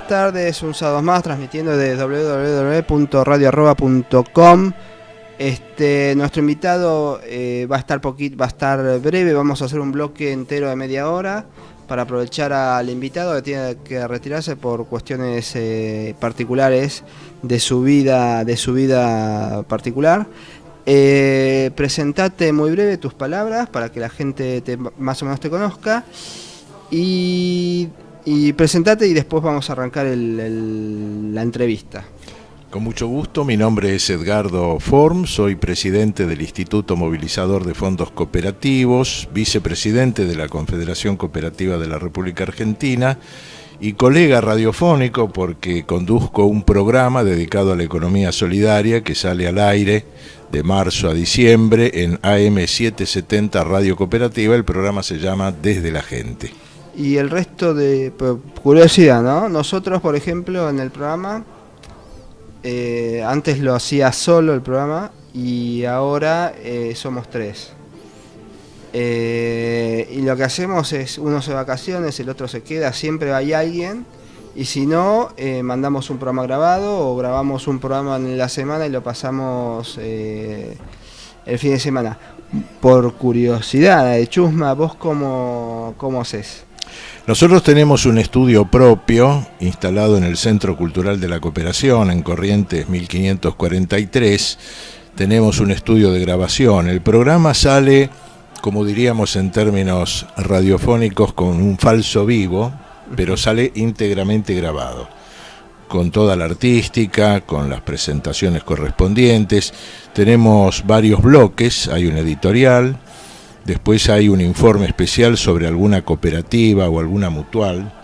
buenas tardes, un sábado más transmitiendo de www.radioarroba.com. Nuestro invitado va a estar breve, vamos a hacer un bloque entero de media hora para aprovechar al invitado que tiene que retirarse por cuestiones particulares de su vida particular. Presentate muy breve tus palabras para que la gente más o menos te conozca y presentate y después vamos a arrancar la entrevista. Con mucho gusto, mi nombre es Edgardo Form, soy presidente del Instituto Movilizador de Fondos Cooperativos, vicepresidente de la Confederación Cooperativa de la República Argentina y colega radiofónico porque conduzco un programa dedicado a la economía solidaria que sale al aire de marzo a diciembre en AM 770 Radio Cooperativa. El programa se llama Desde la Gente. Y el resto de curiosidad, ¿no? Nosotros, por ejemplo, en el programa, antes lo hacía solo el programa y ahora somos tres. Y lo que hacemos es, uno se va de vacaciones, el otro se queda, siempre hay alguien. Y si no, mandamos un programa grabado o grabamos un programa en la semana y lo pasamos el fin de semana. Por curiosidad, Chusma, ¿vos cómo haces? Nosotros tenemos un estudio propio instalado en el Centro Cultural de la Cooperación, en Corrientes 1543. Tenemos un estudio de grabación. El programa sale, como diríamos en términos radiofónicos, con un falso vivo, pero sale íntegramente grabado, con toda la artística, con las presentaciones correspondientes. Tenemos varios bloques, hay un editorial, después hay un informe especial sobre alguna cooperativa o alguna mutual,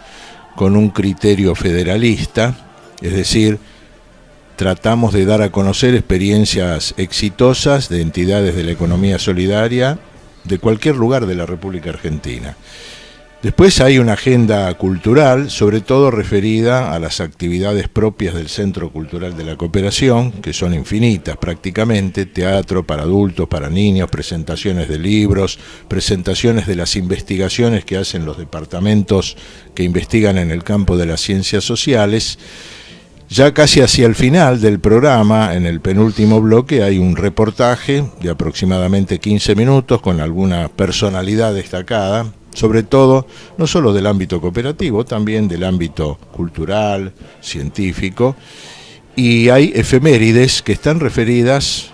con un criterio federalista, es decir, tratamos de dar a conocer experiencias exitosas de entidades de la economía solidaria de cualquier lugar de la República Argentina. Después hay una agenda cultural, sobre todo referida a las actividades propias del Centro Cultural de la Cooperación, que son infinitas prácticamente: teatro para adultos, para niños, presentaciones de libros, presentaciones de las investigaciones que hacen los departamentos que investigan en el campo de las ciencias sociales. Ya casi hacia el final del programa, en el penúltimo bloque, hay un reportaje de aproximadamente 15 minutos con alguna personalidad destacada, sobre todo, no solo del ámbito cooperativo, también del ámbito cultural, científico, y hay efemérides que están referidas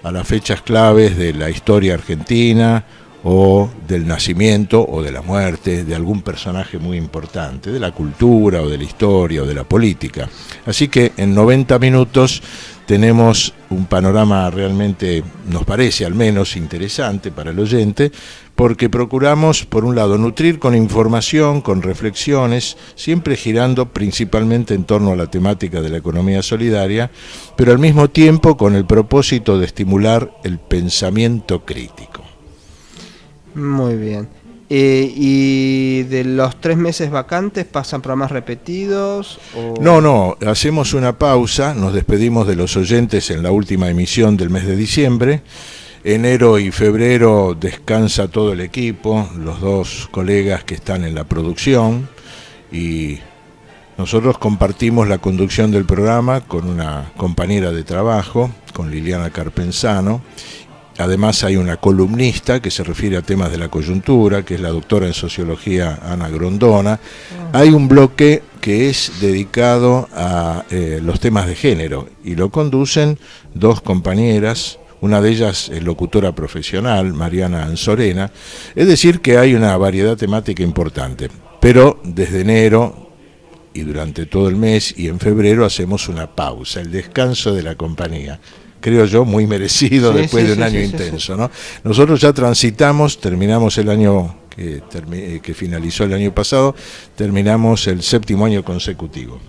a las fechas claves de la historia argentina, o del nacimiento o de la muerte de algún personaje muy importante, de la cultura o de la historia o de la política. Así que en 90 minutos tenemos un panorama realmente, nos parece al menos, interesante para el oyente, porque procuramos, por un lado, nutrir con información, con reflexiones, siempre girando principalmente en torno a la temática de la economía solidaria, pero al mismo tiempo con el propósito de estimular el pensamiento crítico. Muy bien. ¿Y de los 3 meses vacantes pasan programas repetidos? ¿O? No, hacemos una pausa, nos despedimos de los oyentes en la última emisión del mes de diciembre. Enero y febrero descansa todo el equipo, los 2 colegas que están en la producción, y nosotros compartimos la conducción del programa con una compañera de trabajo, con Liliana Carpenzano. Además hay una columnista que se refiere a temas de la coyuntura, que es la doctora en sociología Ana Grondona. Hay un bloque que es dedicado a los temas de género y lo conducen 2 compañeras, una de ellas es locutora profesional, Mariana Anzorena. Es decir, que hay una variedad temática importante, pero desde enero y durante todo el mes y en febrero hacemos una pausa, el descanso de la compañía. Creo yo, muy merecido después de un año intenso, ¿no? Nosotros ya terminamos el año que finalizó el año pasado, terminamos el 7º año consecutivo.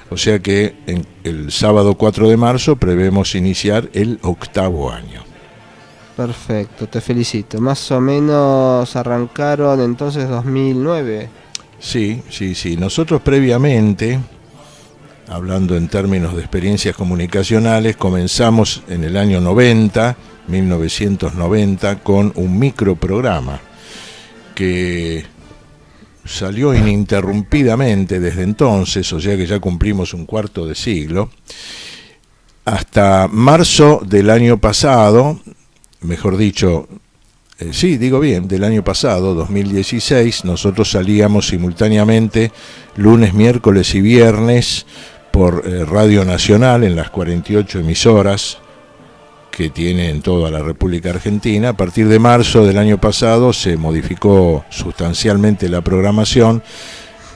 O sea que el sábado 4 de marzo prevemos iniciar el 8º año. Perfecto, te felicito. Más o menos arrancaron entonces 2009. Sí. Nosotros previamente, hablando en términos de experiencias comunicacionales, comenzamos en el año 1990, con un microprograma que salió ininterrumpidamente desde entonces, o sea que ya cumplimos un cuarto de siglo, hasta marzo del año pasado, mejor dicho, sí, digo bien, del año pasado, 2016, nosotros salíamos simultáneamente lunes, miércoles y viernes por Radio Nacional en las 48 emisoras que tiene en toda la República Argentina. A partir de marzo del año pasado se modificó sustancialmente la programación,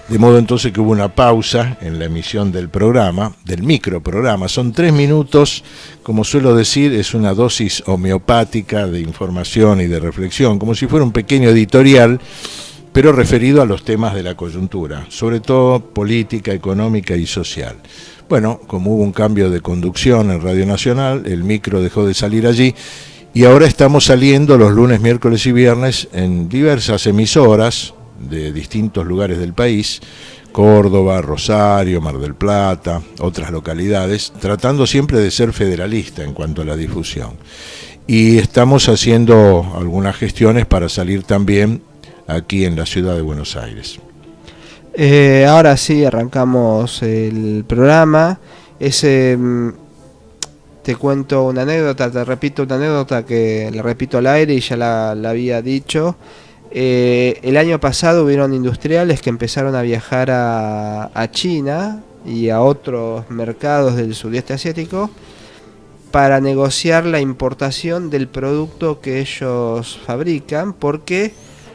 de modo entonces que hubo una pausa en la emisión del programa, del microprograma. Son 3 minutos, como suelo decir, es una dosis homeopática de información y de reflexión, como si fuera un pequeño editorial, pero referido a los temas de la coyuntura, sobre todo política, económica y social. Bueno, como hubo un cambio de conducción en Radio Nacional, el micro dejó de salir allí y ahora estamos saliendo los lunes, miércoles y viernes en diversas emisoras de distintos lugares del país, Córdoba, Rosario, Mar del Plata, otras localidades, tratando siempre de ser federalista en cuanto a la difusión. Y estamos haciendo algunas gestiones para salir también aquí en la ciudad de Buenos Aires. Ahora sí, arrancamos el programa. Te cuento una anécdota, te repito una anécdota que la repito al aire y ya la había dicho. El año pasado hubieron industriales que empezaron a viajar a China y a otros mercados del sudeste asiático para negociar la importación del producto que ellos fabrican, porque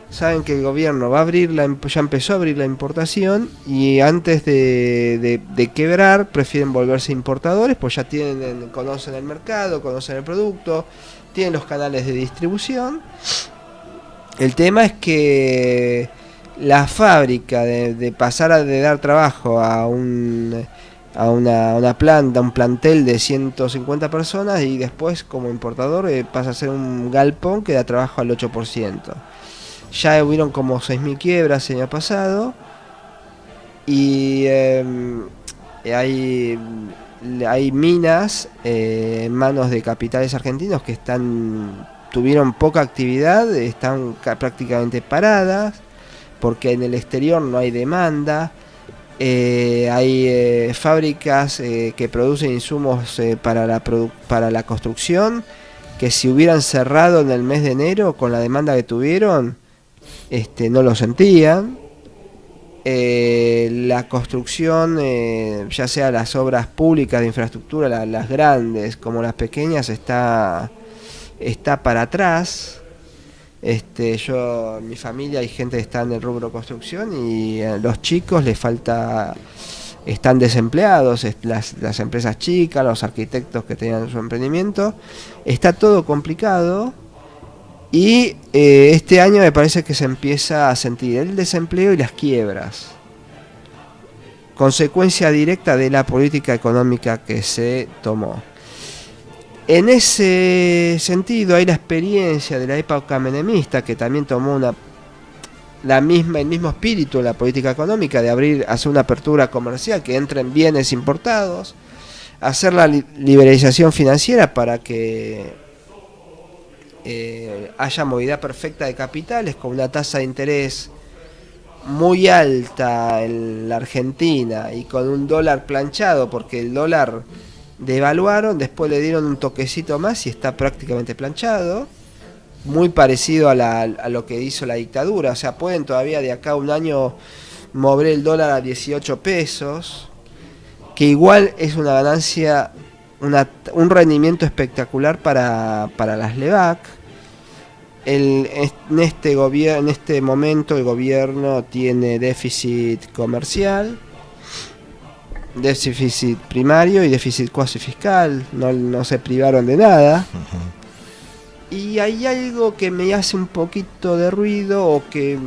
saben que el gobierno va a abrir ya empezó a abrir la importación y antes de quebrar prefieren volverse importadores, pues ya conocen el mercado, conocen el producto, tienen los canales de distribución. El tema es que la fábrica de pasar de dar trabajo a una planta, un plantel de 150 personas y después como importador pasa a ser un galpón que da trabajo al 8%. Ya hubieron como 6.000 quiebras el año pasado y hay minas en manos de capitales argentinos que tuvieron poca actividad, están prácticamente paradas porque en el exterior no hay demanda. Hay fábricas que producen insumos para la construcción que si hubieran cerrado en el mes de enero con la demanda que tuvieron, no lo sentían. La construcción, ya sea las obras públicas de infraestructura, las grandes como las pequeñas, está para atrás. Mi familia hay gente que está en el rubro construcción y a los chicos les falta, están desempleados, las empresas chicas, los arquitectos que tenían su emprendimiento, está todo complicado y este año me parece que se empieza a sentir el desempleo y las quiebras, consecuencia directa de la política económica que se tomó. En ese sentido hay la experiencia de la época menemista que también tomó el mismo espíritu de la política económica de hacer una apertura comercial, que entren bienes importados, hacer la liberalización financiera para que haya movilidad perfecta de capitales con una tasa de interés muy alta en la Argentina y con un dólar planchado, porque el dólar devaluaron, después le dieron un toquecito más y está prácticamente planchado, muy parecido a lo que hizo la dictadura. O sea, pueden todavía de acá a un año mover el dólar a 18 pesos, que igual es una ganancia, un rendimiento espectacular para las LEVAC. En este momento el gobierno tiene déficit comercial, déficit primario y déficit cuasi fiscal, no se privaron de nada. Uh-huh. Y hay algo que me hace un poquito de ruido o que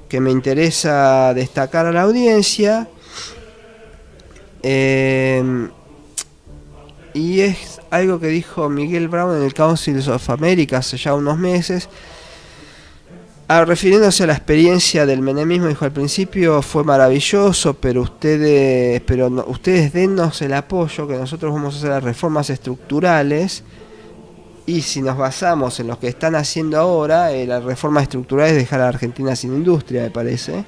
que me interesa destacar a la audiencia, y es algo que dijo Miguel Brown en el Council of America hace ya unos meses. Refiriéndose a la experiencia del menemismo, dijo: al principio fue maravilloso, pero ustedes dennos el apoyo, que nosotros vamos a hacer las reformas estructurales Y si nos basamos en lo que están haciendo ahora, la reforma estructural es dejar a la Argentina sin industria, me parece.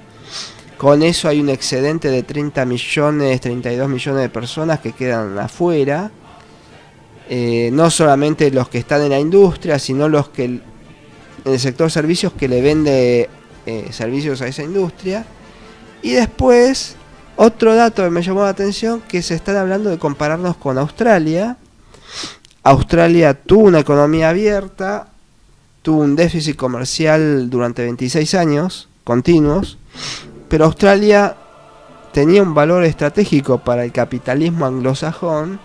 Con eso hay un excedente de 30 millones, 32 millones de personas que quedan afuera. No solamente los que están en la industria, sino los que en el sector servicios que le vende servicios a esa industria. Y después, otro dato que me llamó la atención, que se están hablando de compararnos con Australia. Australia tuvo una economía abierta, tuvo un déficit comercial durante 26 años continuos, pero Australia tenía un valor estratégico para el capitalismo anglosajón,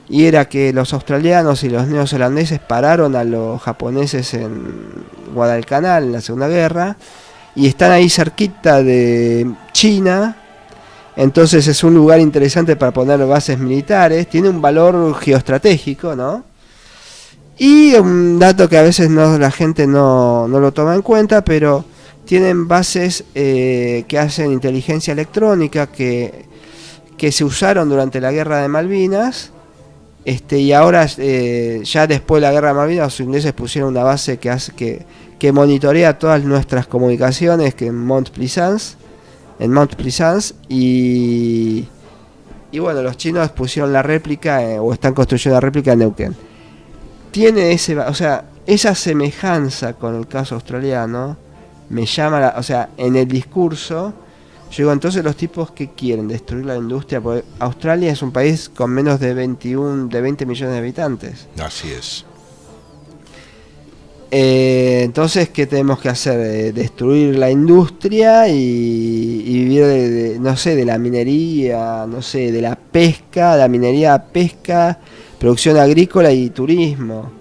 y era que los australianos y los neozelandeses pararon a los japoneses en Guadalcanal en la Segunda Guerra, y están ahí cerquita de China. Entonces es un lugar interesante para poner bases militares, tiene un valor geoestratégico, ¿no? Y un dato que a veces la gente no lo toma en cuenta, pero tienen bases que hacen inteligencia electrónica que se usaron durante la Guerra de Malvinas, y ahora ya después de la Guerra de Malvinas los ingleses pusieron una base que monitorea todas nuestras comunicaciones, que en Mont Pleasant, y bueno, los chinos pusieron la réplica o están construyendo la réplica en Neuquén. Tiene esa semejanza con el caso australiano, me llama en el discurso, yo digo, entonces los tipos que quieren destruir la industria, porque Australia es un país con menos de 20 millones de habitantes. Así es. Entonces, ¿qué tenemos que hacer? Destruir la industria y vivir de la minería, de la pesca, la minería, pesca, producción agrícola y turismo.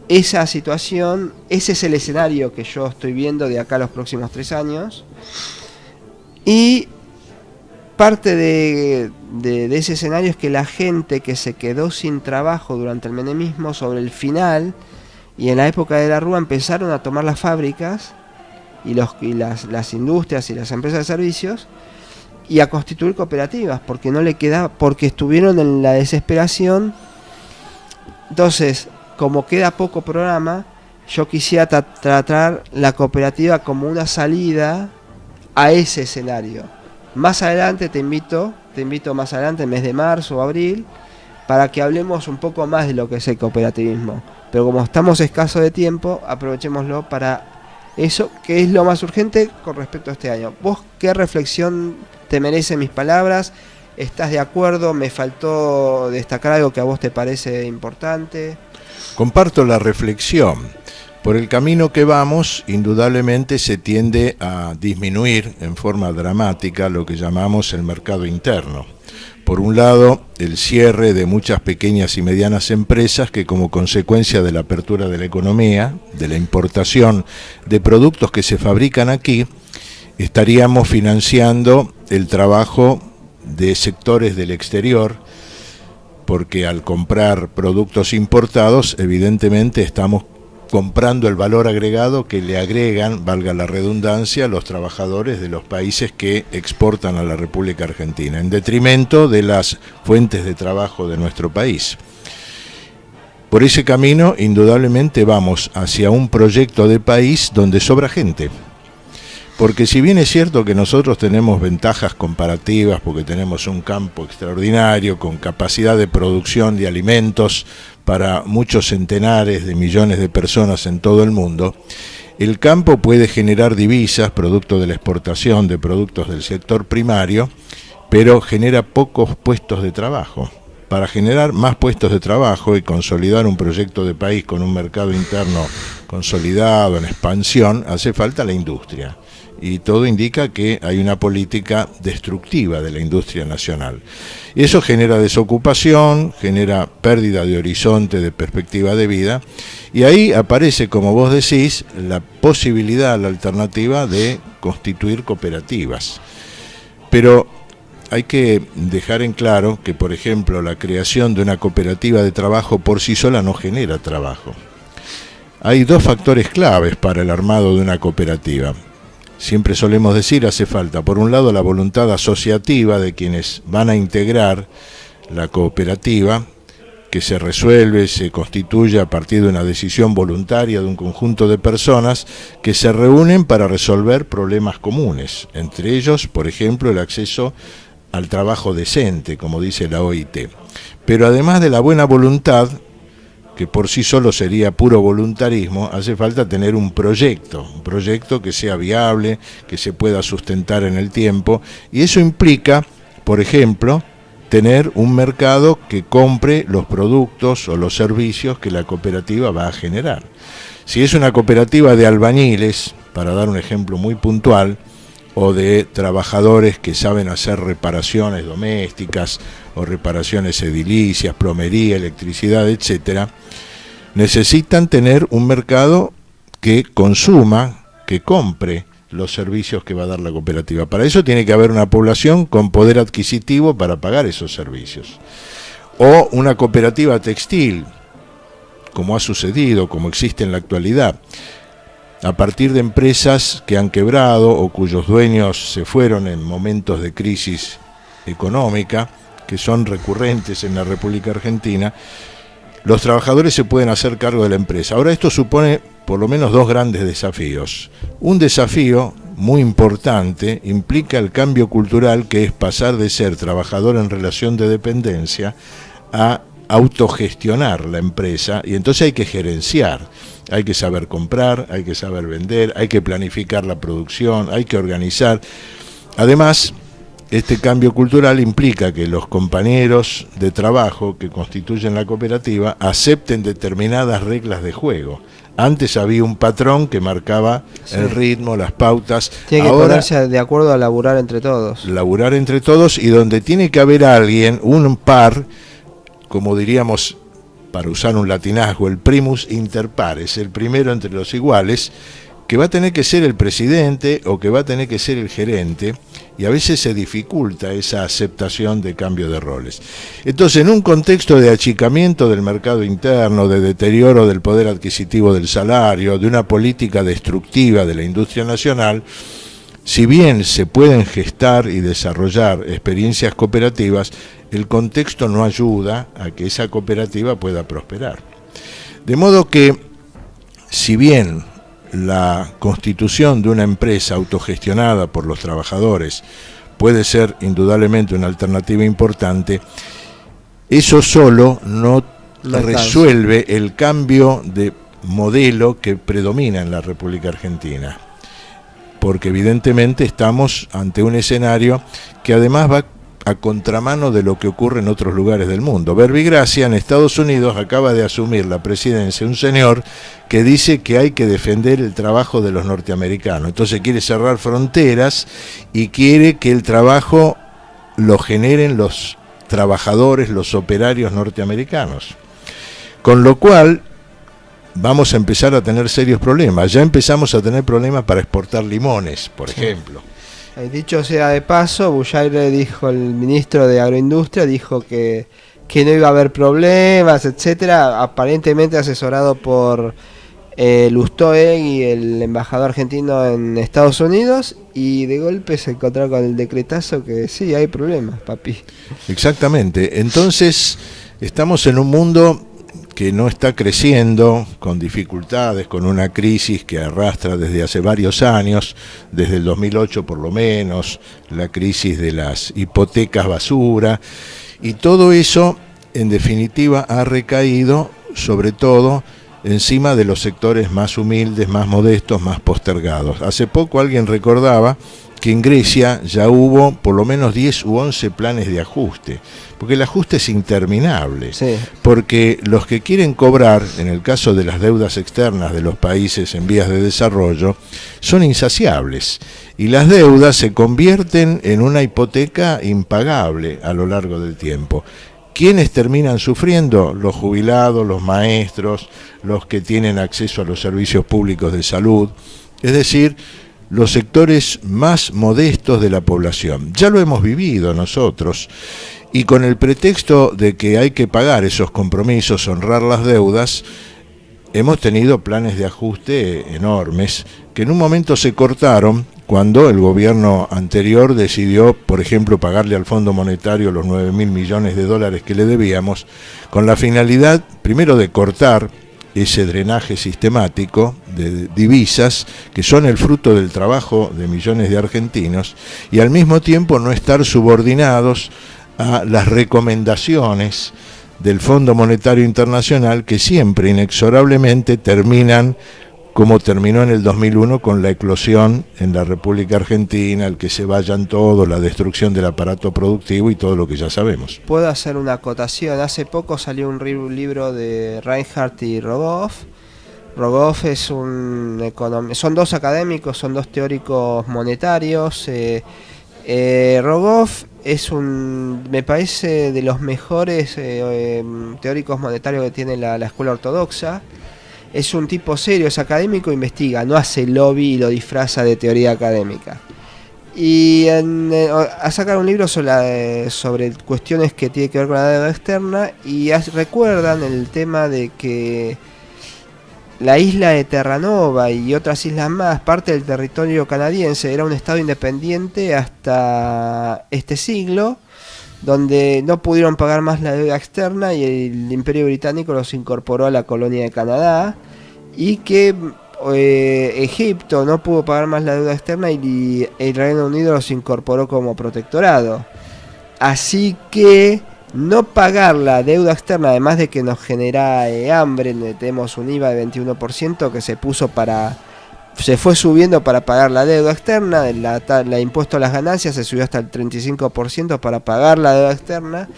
Esa situación, ese es el escenario que yo estoy viendo de acá a los próximos 3 años. Y parte de ese escenario es que la gente que se quedó sin trabajo durante el menemismo, sobre el final y en la época de la Rúa, empezaron a tomar las fábricas y las industrias y las empresas de servicios y a constituir cooperativas, porque no le quedaba, porque estuvieron en la desesperación. Entonces, como queda poco programa, yo quisiera tratar la cooperativa como una salida a ese escenario. Más adelante te invito más adelante, en mes de marzo o abril, para que hablemos un poco más de lo que es el cooperativismo. Pero como estamos escasos de tiempo, aprovechémoslo para eso, que es lo más urgente con respecto a este año. ¿Vos qué reflexión te merecen mis palabras? ¿Estás de acuerdo? ¿Me faltó destacar algo que a vos te parece importante? Comparto la reflexión. Por el camino que vamos, indudablemente se tiende a disminuir en forma dramática lo que llamamos el mercado interno. Por un lado, el cierre de muchas pequeñas y medianas empresas que, como consecuencia de la apertura de la economía, de la importación de productos que se fabrican aquí, estaríamos financiando el trabajo de sectores del exterior, porque al comprar productos importados, evidentemente estamos comprando el valor agregado que le agregan, valga la redundancia, los trabajadores de los países que exportan a la República Argentina, en detrimento de las fuentes de trabajo de nuestro país. Por ese camino, indudablemente vamos hacia un proyecto de país donde sobra gente. Porque si bien es cierto que nosotros tenemos ventajas comparativas, porque tenemos un campo extraordinario con capacidad de producción de alimentos para muchos centenares de millones de personas en todo el mundo, el campo puede generar divisas, producto de la exportación de productos del sector primario, pero genera pocos puestos de trabajo. Para generar más puestos de trabajo y consolidar un proyecto de país con un mercado interno consolidado, en expansión, hace falta la industria. Y todo indica que hay una política destructiva de la industria nacional. Y eso genera desocupación, genera pérdida de horizonte, de perspectiva de vida, y ahí aparece, como vos decís, la posibilidad, la alternativa de constituir cooperativas. Pero hay que dejar en claro que, por ejemplo, la creación de una cooperativa de trabajo por sí sola no genera trabajo. Hay dos factores claves para el armado de una cooperativa. Siempre solemos decir, hace falta, por un lado, la voluntad asociativa de quienes van a integrar la cooperativa, que se resuelve, se constituye a partir de una decisión voluntaria de un conjunto de personas que se reúnen para resolver problemas comunes, entre ellos, por ejemplo, el acceso al trabajo decente, como dice la OIT. Pero además de la buena voluntad, que por sí solo sería puro voluntarismo, hace falta tener un proyecto que sea viable, que se pueda sustentar en el tiempo, y eso implica, por ejemplo, tener un mercado que compre los productos o los servicios que la cooperativa va a generar. Si es una cooperativa de albañiles, para dar un ejemplo muy puntual, o de trabajadores que saben hacer reparaciones domésticas o reparaciones edilicias, plomería, electricidad, etcétera, necesitan tener un mercado que consuma, que compre los servicios que va a dar la cooperativa. Para eso tiene que haber una población con poder adquisitivo para pagar esos servicios. O una cooperativa textil, como ha sucedido, como existe en la actualidad, a partir de empresas que han quebrado o cuyos dueños se fueron en momentos de crisis económica, que son recurrentes en la República Argentina, los trabajadores se pueden hacer cargo de la empresa. Ahora, esto supone por lo menos dos grandes desafíos. Un desafío muy importante implica el cambio cultural, que es pasar de ser trabajador en relación de dependencia a autogestionar la empresa, y entonces hay que gerenciar, hay que saber comprar, hay que saber vender, hay que planificar la producción, hay que organizar. Además, este cambio cultural implica que los compañeros de trabajo que constituyen la cooperativa acepten determinadas reglas de juego. Antes había un patrón que marcaba el ritmo, las pautas. Tiene que ponerse de acuerdo a laburar entre todos. Laburar entre todos, y donde tiene que haber alguien, un par, como diríamos, para usar un latinazgo, el primus inter pares, el primero entre los iguales, que va a tener que ser el presidente o que va a tener que ser el gerente, y a veces se dificulta esa aceptación de cambio de roles. Entonces, en un contexto de achicamiento del mercado interno, de deterioro del poder adquisitivo del salario, de una política destructiva de la industria nacional, si bien se pueden gestar y desarrollar experiencias cooperativas, el contexto no ayuda a que esa cooperativa pueda prosperar. De modo que, si bien la constitución de una empresa autogestionada por los trabajadores puede ser indudablemente una alternativa importante, eso solo no resuelve el cambio de modelo que predomina en la República Argentina, porque evidentemente estamos ante un escenario que además va a contramano de lo que ocurre en otros lugares del mundo. Verbigracia, en Estados Unidos, acaba de asumir la presidencia un señor que dice que hay que defender el trabajo de los norteamericanos. Entonces quiere cerrar fronteras y quiere que el trabajo lo generen los trabajadores, los operarios norteamericanos. Con lo cual vamos a empezar a tener serios problemas. Ya empezamos a tener problemas para exportar limones, por ejemplo. Dicho sea de paso, Bullrich dijo, el ministro de Agroindustria, dijo que no iba a haber problemas, etcétera, aparentemente asesorado por Lustó-Egui, el embajador argentino en Estados Unidos, y de golpe se encontró con el decretazo que sí, hay problemas, papi. Exactamente. Entonces, estamos en un mundo que no está creciendo, con dificultades, con una crisis que arrastra desde hace varios años, desde el 2008 por lo menos, la crisis de las hipotecas basura, y todo eso, en definitiva, ha recaído, sobre todo, encima de los sectores más humildes, más modestos, más postergados. Hace poco alguien recordaba que en Grecia ya hubo por lo menos 10 u 11 planes de ajuste, porque el ajuste es interminable, sí. Porque los que quieren cobrar, en el caso de las deudas externas de los países en vías de desarrollo, son insaciables, y las deudas se convierten en una hipoteca impagable a lo largo del tiempo. ¿Quiénes terminan sufriendo? Los jubilados, los maestros, los que tienen acceso a los servicios públicos de salud, es decir, los sectores más modestos de la población. Ya lo hemos vivido nosotros, y con el pretexto de que hay que pagar esos compromisos, honrar las deudas, hemos tenido planes de ajuste enormes que en un momento se cortaron cuando el gobierno anterior decidió, por ejemplo, pagarle al Fondo Monetario los 9.000 millones de dólares que le debíamos, con la finalidad, primero, de cortar ese drenaje sistemático de divisas que son el fruto del trabajo de millones de argentinos, y al mismo tiempo no estar subordinados a las recomendaciones del Fondo Monetario Internacional, que siempre inexorablemente terminan como terminó en el 2001 con la eclosión en la República Argentina, el que se vayan todos, la destrucción del aparato productivo y todo lo que ya sabemos. Puedo hacer una acotación. Hace poco salió un libro de Reinhardt y Rogoff. Rogoff es son dos académicos, son dos teóricos monetarios. Rogoff es me parece, de los mejores teóricos monetarios que tiene la escuela ortodoxa. Es un tipo serio, es académico, investiga, no hace lobby y lo disfraza de teoría académica. Y a sacar un libro sobre cuestiones que tienen que ver con la deuda externa, y recuerdan el tema de que la isla de Terranova y otras islas más, parte del territorio canadiense, era un estado independiente hasta este siglo, donde no pudieron pagar más la deuda externa y el Imperio Británico los incorporó a la colonia de Canadá, y que Egipto no pudo pagar más la deuda externa y el Reino Unido los incorporó como protectorado. Así que no pagar la deuda externa, además de que nos genera hambre, tenemos un IVA de 21% que se fue subiendo para pagar la deuda externa, el impuesto a las ganancias se subió hasta el 35% para pagar la deuda externa,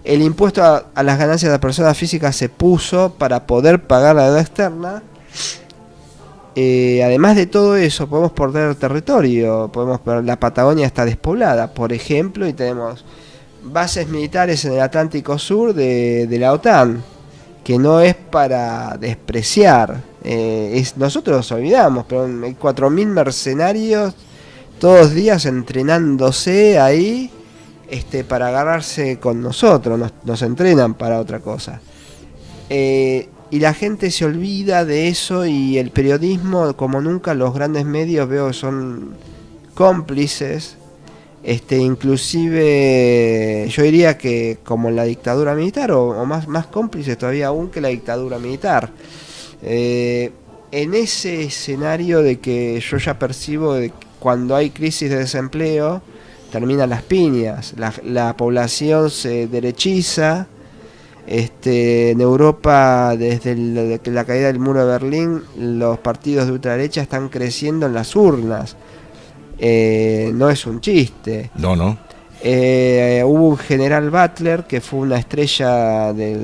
el impuesto a las ganancias de personas físicas se puso para poder pagar la deuda externa. Además de todo eso, podemos perder territorio, la Patagonia está despoblada, por ejemplo, y tenemos bases militares en el Atlántico Sur de la OTAN, que no es para despreciar. Nosotros nos olvidamos, pero hay 4.000 mercenarios todos los días entrenándose ahí para agarrarse con nosotros, nos entrenan para otra cosa. Y la gente se olvida de eso, y el periodismo, como nunca, los grandes medios veo que son cómplices, inclusive yo diría que como en la dictadura militar, o más cómplices todavía aún que la dictadura militar. En ese escenario de que yo ya percibo de que cuando hay crisis de desempleo terminan las piñas, la población se derechiza. En Europa, desde la caída del muro de Berlín, los partidos de ultraderecha están creciendo en las urnas. No es un chiste. No. Hubo un general Butler que fue una estrella de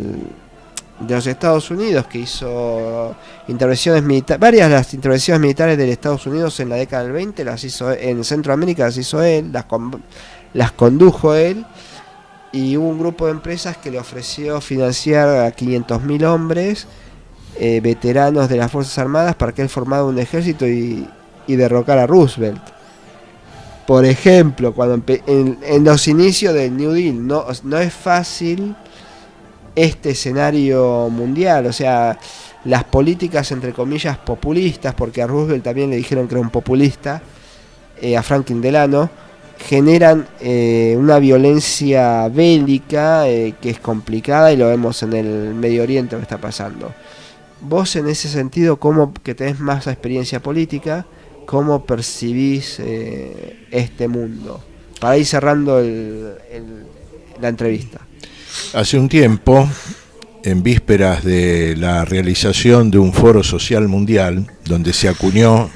los Estados Unidos, que hizo intervenciones militares, varias de las intervenciones militares de Estados Unidos en la década del 20 las hizo en Centroamérica, las hizo él, las condujo él, y hubo un grupo de empresas que le ofreció financiar a 500.000 hombres veteranos de las Fuerzas Armadas para que él formara un ejército y derrocara a Roosevelt. Por ejemplo, cuando en los inicios del New Deal, no es fácil este escenario mundial, o sea, las políticas entre comillas populistas, porque a Roosevelt también le dijeron que era un populista, a Franklin Delano, generan una violencia bélica que es complicada, y lo vemos en el Medio Oriente lo que está pasando. Vos, en ese sentido, que tenés más experiencia política, ¿cómo percibís este mundo? Para ir cerrando la entrevista. Hace un tiempo, en vísperas de la realización de un foro social mundial, donde se acuñó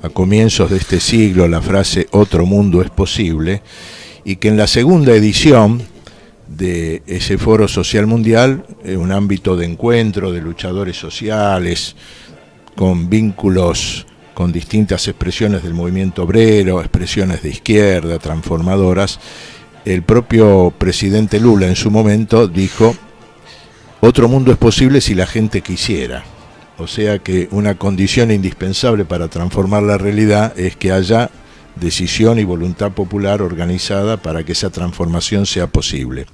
a comienzos de este siglo la frase "otro mundo es posible", y que en la segunda edición de ese foro social mundial, un ámbito de encuentro de luchadores sociales, con vínculos con distintas expresiones del movimiento obrero, expresiones de izquierda, transformadoras, el propio presidente Lula en su momento dijo: otro mundo es posible si la gente quisiera. O sea que una condición indispensable para transformar la realidad es que haya decisión y voluntad popular organizada para que esa transformación sea posible.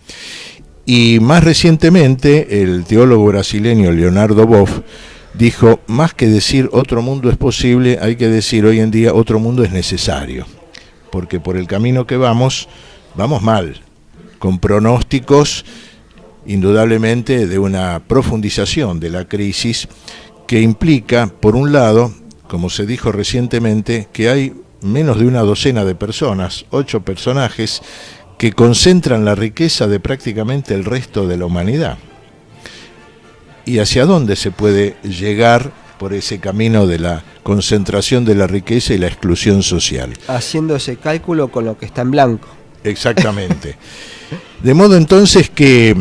Y más recientemente, el teólogo brasileño Leonardo Boff dijo, más que decir otro mundo es posible, hay que decir hoy en día otro mundo es necesario, porque por el camino que vamos mal, con pronósticos indudablemente de una profundización de la crisis que implica, por un lado, como se dijo recientemente, que hay menos de una docena de personas, 8 personajes, que concentran la riqueza de prácticamente el resto de la humanidad. ¿Y hacia dónde se puede llegar por ese camino de la concentración de la riqueza y la exclusión social? Haciendo ese cálculo con lo que está en blanco. Exactamente. De modo entonces que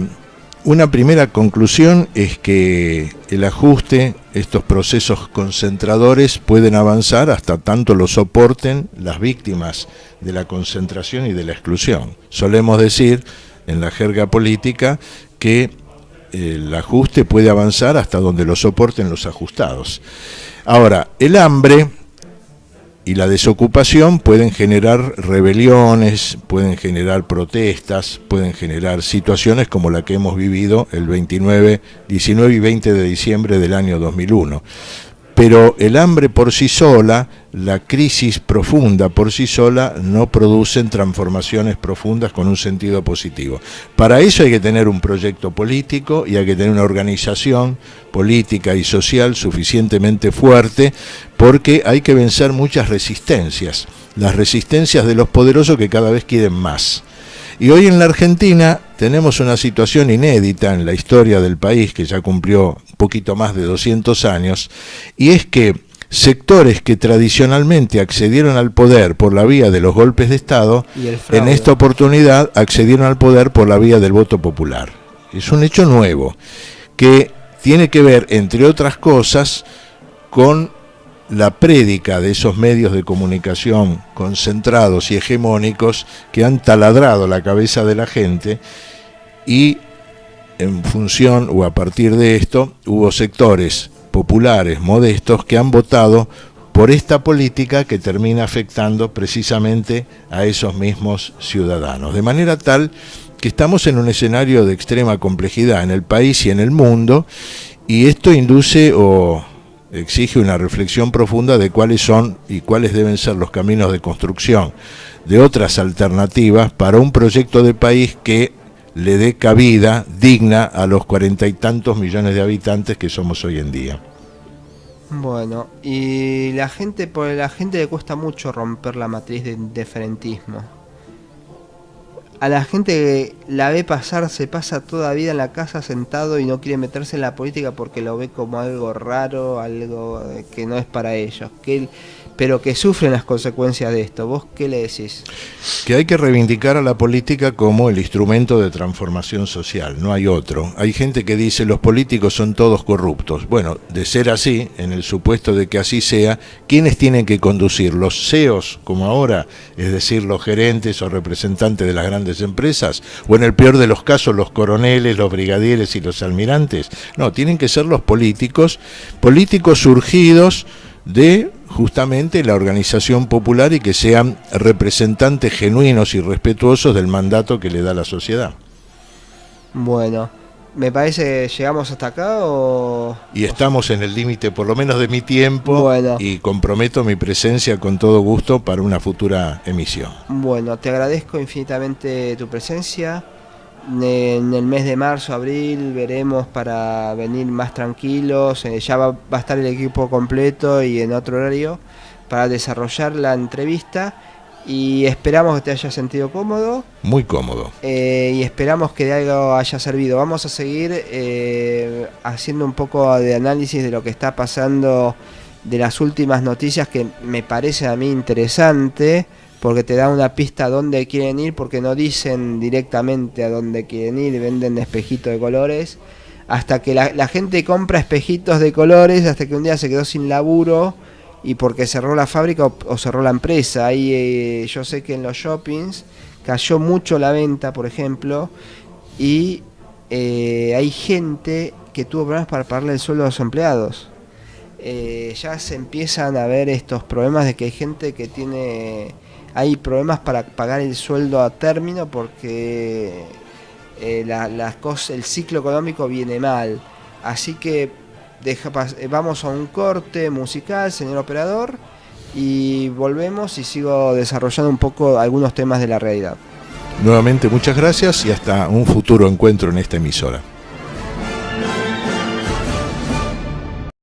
una primera conclusión es que el ajuste, estos procesos concentradores pueden avanzar hasta tanto lo soporten las víctimas de la concentración y de la exclusión. Solemos decir en la jerga política que el ajuste puede avanzar hasta donde lo soporten los ajustados. Ahora, el hambre y la desocupación pueden generar rebeliones, pueden generar protestas, pueden generar situaciones como la que hemos vivido el 19 y 20 de diciembre del año 2001. Pero el hambre por sí sola, la crisis profunda por sí sola, no producen transformaciones profundas con un sentido positivo. Para eso hay que tener un proyecto político y hay que tener una organización política y social suficientemente fuerte, porque hay que vencer muchas resistencias, las resistencias de los poderosos que cada vez quieren más. Y hoy en la Argentina tenemos una situación inédita en la historia del país, que ya cumplió un poquito más de 200 años, y es que sectores que tradicionalmente accedieron al poder por la vía de los golpes de Estado, en esta oportunidad accedieron al poder por la vía del voto popular. Es un hecho nuevo, que tiene que ver, entre otras cosas, con la prédica de esos medios de comunicación concentrados y hegemónicos que han taladrado la cabeza de la gente, y en función o a partir de esto hubo sectores populares modestos que han votado por esta política que termina afectando precisamente a esos mismos ciudadanos, de manera tal que estamos en un escenario de extrema complejidad en el país y en el mundo, y esto induce o exige una reflexión profunda de cuáles son y cuáles deben ser los caminos de construcción de otras alternativas para un proyecto de país que le dé cabida digna a los 40 y tantos millones de habitantes que somos hoy en día. Bueno, y por la gente le cuesta mucho romper la matriz de diferentismo. A la gente que la ve pasar, se pasa toda la vida en la casa sentado y no quiere meterse en la política porque lo ve como algo raro, algo que no es para ellos, pero que sufren las consecuencias de esto. ¿Vos qué le decís? Que hay que reivindicar a la política como el instrumento de transformación social, no hay otro. Hay gente que dice los políticos son todos corruptos. Bueno, de ser así, en el supuesto de que así sea, ¿quiénes tienen que conducir? ¿Los CEOs, como ahora, es decir, los gerentes o representantes de las grandes empresas? ¿O en el peor de los casos, los coroneles, los brigadieres y los almirantes? No, tienen que ser los políticos surgidos de justamente la organización popular y que sean representantes genuinos y respetuosos del mandato que le da la sociedad. Bueno, me parece que llegamos hasta acá y estamos en el límite por lo menos de mi tiempo. Bueno. Y comprometo mi presencia con todo gusto para una futura emisión. Bueno, te agradezco infinitamente tu presencia. En el mes de marzo, abril, veremos para venir más tranquilos. Ya va a estar el equipo completo y en otro horario para desarrollar la entrevista. Y esperamos que te haya sentido cómodo. Muy cómodo. Y esperamos que de algo haya servido. Vamos a seguir haciendo un poco de análisis de lo que está pasando, de las últimas noticias, que me parece a mí interesante, porque te da una pista a dónde quieren ir, porque no dicen directamente a dónde quieren ir, venden espejitos de colores, hasta que la gente compra espejitos de colores, hasta que un día se quedó sin laburo, y porque cerró la fábrica o cerró la empresa. Ahí yo sé que en los shoppings cayó mucho la venta, por ejemplo, y hay gente que tuvo problemas para pagarle el sueldo a los empleados. Ya se empiezan a ver estos problemas de que hay gente que hay problemas para pagar el sueldo a término porque el ciclo económico viene mal. Así que vamos a un corte musical, señor operador, y volvemos y sigo desarrollando un poco algunos temas de la realidad. Nuevamente muchas gracias y hasta un futuro encuentro en esta emisora.